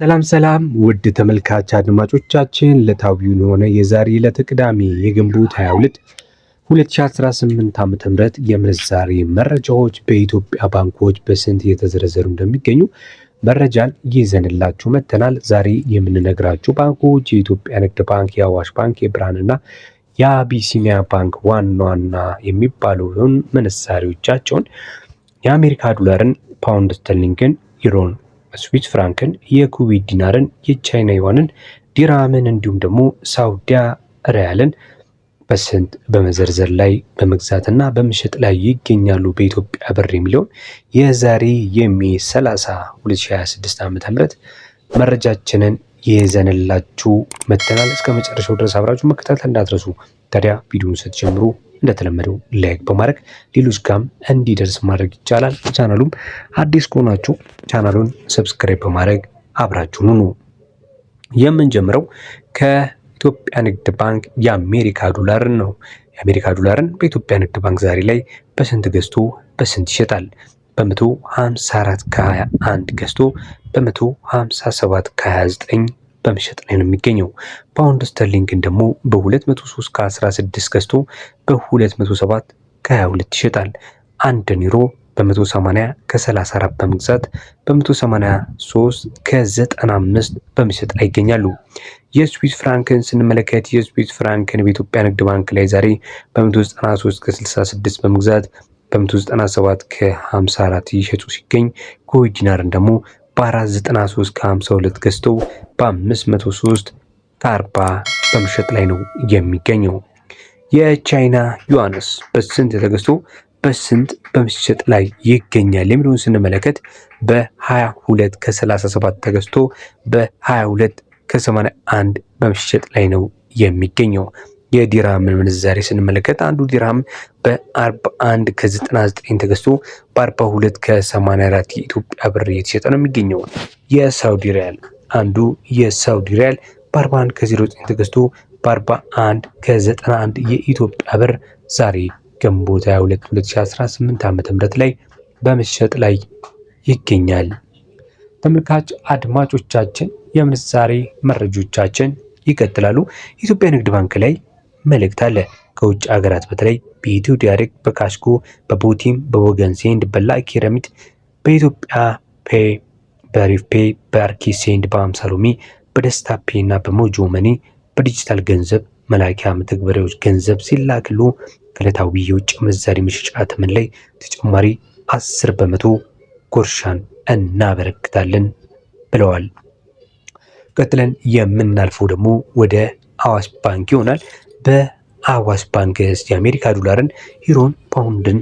ሰላም ሰላም ውድ ተመልካች አድማጮቻችን ዕለታዊውን የሆነ የዛሬ ዕለተ ቅዳሜ የግንቦት 22 2018 ዓ.ም የምንዛሬ መረጃዎች በኢትዮጵያ ባንኮች በስንት እየተዘረዘሩ እንደሚገኙ መረጃን ይዘንላችሁ መጥተናል። ዛሬ የምንነግራችሁ ባንኮች የኢትዮጵያ ንግድ ባንክ፣ የአዋሽ ባንክ፣ የብርሃንና የአቢሲኒያ ባንክ ዋና ዋና የሚባሉትን ምንዛሬዎቻቸውን የአሜሪካ ዶላርን፣ ፓውንድ ስተርሊንግን፣ ዩሮን፣ ስዊስ ፍራንክን፣ የኩዌት ዲናርን፣ የቻይና ዩዋንን፣ ዲራምን እንዲሁም ደግሞ ሳውዲ ሪያልን በስንት በመዘርዘር ላይ በመግዛትና በመሸጥ ላይ ይገኛሉ በኢትዮጵያ ብር የሚለውን የዛሬ የሜይ 30 2026 ዓ.ም መረጃችንን ይዘንላችሁ መጥተናል። እስከ መጨረሻው ድረስ አብራችሁ መከታተል እንዳትረሱ። ታዲያ ቪዲዮውን ስትጀምሩ እንደተለመደው ላይክ በማድረግ ሌሎች ጋም እንዲደርስ ማድረግ ይቻላል። ቻናሉም አዲስ ከሆናችሁ ቻናሉን ሰብስክራይብ በማድረግ አብራችሁን ሁኑ። የምንጀምረው ከኢትዮጵያ ንግድ ባንክ የአሜሪካ ዶላርን ነው። የአሜሪካ ዶላርን በኢትዮጵያ ንግድ ባንክ ዛሬ ላይ በስንት ገዝቶ በስንት ይሸጣል? በ154 ከ21 ገዝቶ በ157 ከ29 በመሸጥ ላይ ነው የሚገኘው። ፓውንድ ስተርሊንግን ደግሞ በ203 ከ16 ገዝቶ በ207 ከ22 ይሸጣል። አንድ ዩሮ በ180 ከ34 በመግዛት በ183 ከ95 በመሸጥ ላይ ይገኛሉ። የስዊስ ፍራንክን ስንመለከት የስዊስ ፍራንክን በኢትዮጵያ ንግድ ባንክ ላይ ዛሬ በ193 ከ66 በመግዛት በ197 ከ54 ይሸጡ ሲገኝ ኩዌት ዲናርን ደግሞ በ493 ከ52 ገዝተው በ503 ከ40 በመሸጥ ላይ ነው የሚገኘው። የቻይና ዩዋንስ በስንት ተገዝቶ በስንት በመሸጥ ላይ ይገኛል የሚለውን ስንመለከት በ22 ከ37 ተገዝቶ በ22 ከ81 በመሸጥ ላይ ነው የሚገኘው። የዲራምን ምንዛሬ ስንመለከት አንዱ ዲራም በ41 ከ99 ተገዝቶ በ42 ከ84 የኢትዮጵያ ብር እየተሸጠ ነው የሚገኘው። የሳውዲ ሪያል አንዱ የሳውዲ ሪያል በ41 ከ09 ተገዝቶ በ41 ከ91 የኢትዮጵያ ብር ዛሬ ግንቦት 22 2018 ዓ.ም ላይ በመሸጥ ላይ ይገኛል። ተመልካች አድማጮቻችን የምንዛሬ መረጃዎቻችን ይቀጥላሉ። የኢትዮጵያ ንግድ ባንክ ላይ መልእክት አለ። ከውጭ ሀገራት በተለይ በኢትዮ ዳይሬክት፣ በካሽጎ፣ በቦቲም፣ በወገን ሴንድ፣ በላኪ ረሚት፣ በኢትዮጵያ ፔይ፣ በሪፍ ፔይ፣ በአርኪ ሴንድ፣ በአምሳ ሎሚ፣ በደስታ ፔይ እና በሞጆ መኒ በዲጂታል ገንዘብ መላኪያ መተግበሪያዎች ገንዘብ ሲላክሉ ከዕለታዊ የውጭ ምንዛሪ መሸጫ ተመን ላይ ተጨማሪ 10% ጉርሻን እናበረክታለን ብለዋል። ቀጥለን የምናልፈው ደግሞ ወደ አዋሽ ባንክ ይሆናል። በአዋሽ ባንክ የአሜሪካ ዶላርን፣ ዩሮን፣ ፓውንድን፣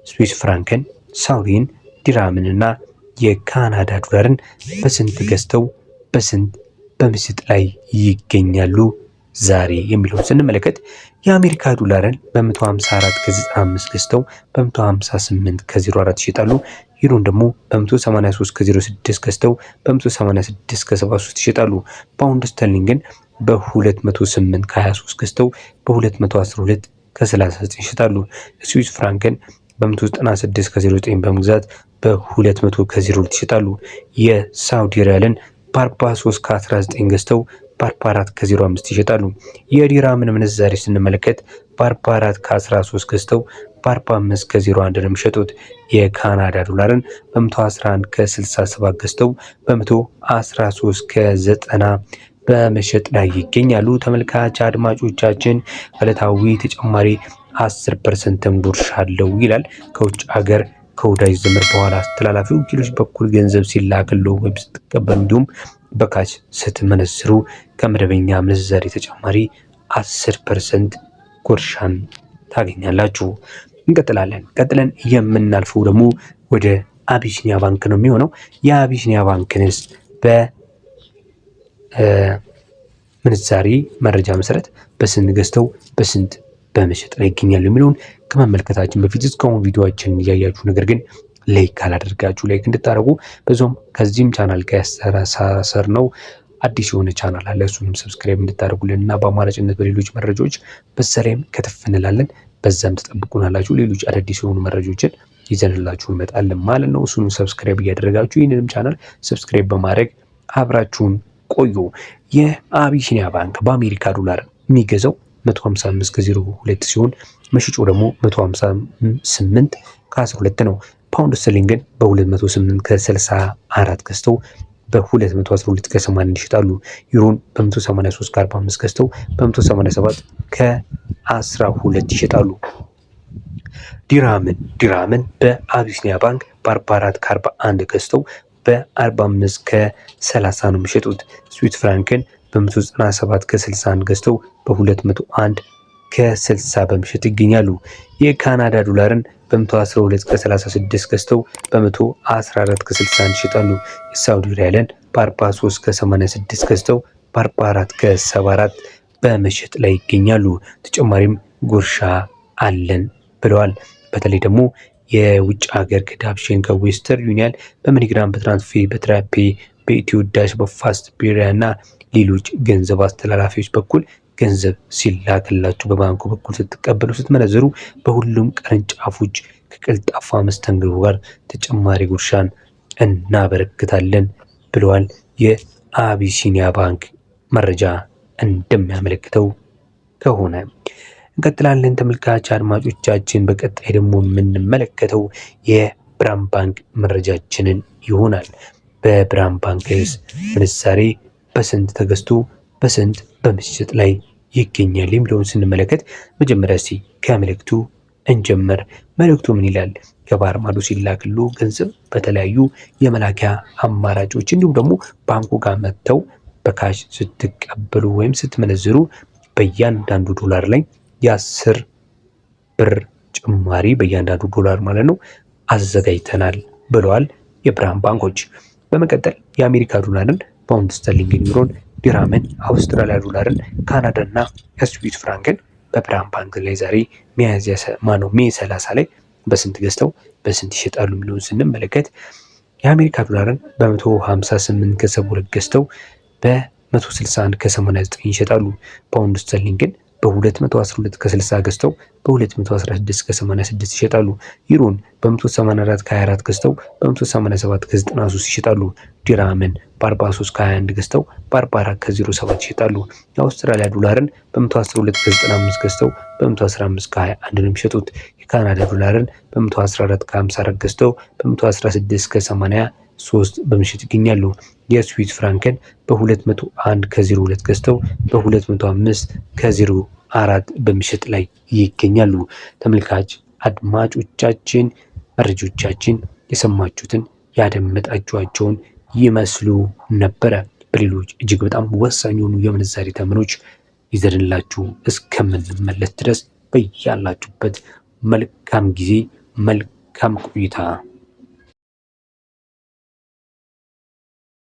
ስዊስ ፍራንክን፣ ሳውዲን፣ ዲራምን እና የካናዳ ዶላርን በስንት ገዝተው በስንት በመሸጥ ላይ ይገኛሉ ዛሬ የሚለውን ስንመለከት የአሜሪካ ዶላርን በ154 ከ95 ገዝተው በ158 ከ04 ይሸጣሉ። ዩሮን ደግሞ በ183 ከ06 ገዝተው በ186 ከ73 ይሸጣሉ። ፓውንድ ስተርሊንግን በ208 ከ23 ገዝተው በ212 ከ39 ይሸጣሉ። ስዊስ ፍራንክን በ196 ከ09 በመግዛት በ200 ከ02 ይሸጣሉ። የሳውዲ ሪያልን በ43 ከ19 ገዝተው በ44 ከ05 ይሸጣሉ። የዲራምን ምንዛሬ ስንመለከት በ44 ከ13 ገዝተው በ45 ከ01 ነው የሚሸጡት። የካናዳ ዶላርን በ111 ከ67 ገዝተው በ113 ከ90 በመሸጥ ላይ ይገኛሉ። ተመልካች አድማጮቻችን ዕለታዊ ተጨማሪ 10% ጉርሻ አለው ይላል። ከውጭ ሀገር ከወዳጅ ዘመድ በኋላ አስተላላፊ ወኪሎች በኩል ገንዘብ ሲላክልዎ ወይም ስትቀበሉ እንዲሁም በካሽ ስትመነዝሩ ከመደበኛ ምንዛሬ ተጨማሪ 10% ጉርሻን ታገኛላችሁ። እንቀጥላለን። ቀጥለን የምናልፈው ደግሞ ወደ አቢሲኒያ ባንክ ነው የሚሆነው። የአቢሲኒያ ባንክንስ በምንዛሬ መረጃ መሰረት በስንት ገዝተው በስንት በመሸጥ ላይ ይገኛሉ የሚለውን ከመመልከታችን በፊት እስካሁን ቪዲዮአችንን እያያችሁ ነገር ግን ላይክ ካላደርጋችሁ ላይክ እንድታደርጉ በዛም ከዚህም ቻናል ጋር ያስተሳሰር ነው አዲስ የሆነ ቻናል አለ። እሱንም ሰብስክራይብ እንድታደርጉልን እና በአማራጭነት በሌሎች መረጃዎች በሰላም ከተፍ እንላለን። በዛም ተጠብቁናላችሁ። ሌሎች አዳዲስ የሆኑ መረጃዎችን ይዘንላችሁ እንመጣለን ማለት ነው። እሱንም ሰብስክራይብ እያደረጋችሁ ይህንንም ቻናል ሰብስክራይብ በማድረግ አብራችሁን ቆዩ። የአቢሲኒያ ባንክ በአሜሪካ ዶላር የሚገዛው 155 ከ02 ሲሆን መሽጮ ደግሞ 158 ከ12 ነው። ፓውንድ ስተርሊንግን በ208 ከ64 ገዝተው በ212 ከ81 ይሸጣሉ። ዩሮን በ183 ከ45 ገዝተው በ187 ከ12 ይሸጣሉ። ዲራምን በአቢሲኒያ ባንክ በ44 ከ41 ገዝተው በ45 ከ30 ነው የሚሸጡት። ስዊስ ፍራንክን በ197 ከ61 ገዝተው በ201 ከ60 በመሸጥ ይገኛሉ። የካናዳ ዶላርን በ112 ከ36 ገዝተው በ114 ከ61 ይሸጣሉ። የሳውዲ ሪያልን በ43 ከ86 ገዝተው በ44 ከ74 በመሸጥ ላይ ይገኛሉ። ተጨማሪም ጉርሻ አለን ብለዋል። በተለይ ደግሞ የውጭ ሀገር ከዳብሽን ከዌስተርን ዩኒየን በመኒግራም በትራንስፌ በትራፔ በኢትዮ ዳሽ በፋስት ቢሪያ እና ሌሎች ገንዘብ አስተላላፊዎች በኩል ገንዘብ ሲላክላችሁ በባንኩ በኩል ስትቀበሉ ስትመነዘሩ በሁሉም ቅርንጫፎች ከቀልጣፋ መስተንግዶ ጋር ተጨማሪ ጉርሻን እናበረክታለን ብለዋል። የአቢሲኒያ ባንክ መረጃ እንደሚያመለክተው ከሆነ እንቀጥላለን። ተመልካች አድማጮቻችን፣ በቀጣይ ደግሞ የምንመለከተው የብርሃን ባንክ መረጃችንን ይሆናል። በብርሃን ባንክስ ምንዛሬ በስንት ተገዝቶ በስንት በመሸጥ ላይ ይገኛል የሚለውን ስንመለከት መጀመሪያ እስቲ ከመልእክቱ እንጀምር። መልእክቱ ምን ይላል? ከባህር ማዶ ሲላክሉ ገንዘብ በተለያዩ የመላኪያ አማራጮች እንዲሁም ደግሞ ባንኩ ጋር መጥተው በካሽ ስትቀበሉ ወይም ስትመነዝሩ በእያንዳንዱ ዶላር ላይ የ10 ብር ጭማሪ በእያንዳንዱ ዶላር ማለት ነው አዘጋጅተናል ብለዋል የብርሃን ባንኮች። በመቀጠል የአሜሪካ ዶላርን፣ ፓውንድ ስተርሊንግን፣ ዩሮን፣ ዲራምን፣ አውስትራሊያ ዶላርን፣ ካናዳ እና የስዊስ ፍራንክን በብርሃን ባንክ ላይ ዛሬ ሜይ 30 ላይ በስንት ገዝተው በስንት ይሸጣሉ የሚለውን ስንመለከት የአሜሪካ ዶላርን በ158 ከ72 ገዝተው በ161 ከ89 ይሸጣሉ። ፓውንድ ስተርሊንግን በ212 ከ60 ገዝተው በ216 ከ86 ይሸጣሉ። ዩሮን በ184 ከ24 ገዝተው በ187 ከ93 ይሸጣሉ። ዲራምን በ43 ከ21 ገዝተው በ44 ከ07 ይሸጣሉ። የአውስትራሊያ ዶላርን በ112 ከ95 ገዝተው በ115 ከ21 ነው የሚሸጡት። የካናዳ ዶላርን በ114 ከ54 ገዝተው በ116 ከ83 በመሸጥ ይገኛሉ። የስዊስ ፍራንክን በ201 ከ02 ገዝተው በ205 ከ04 በመሸጥ ላይ ይገኛሉ። ተመልካች አድማጮቻችን መረጃዎቻችን የሰማችሁትን ያደመጣችኋቸውን ይመስሉ ነበረ። በሌሎች እጅግ በጣም ወሳኝ የሆኑ የምንዛሬ ተመኖች ይዘንላችሁ እስከምንመለስ ድረስ በያላችሁበት መልካም ጊዜ መልካም ቆይታ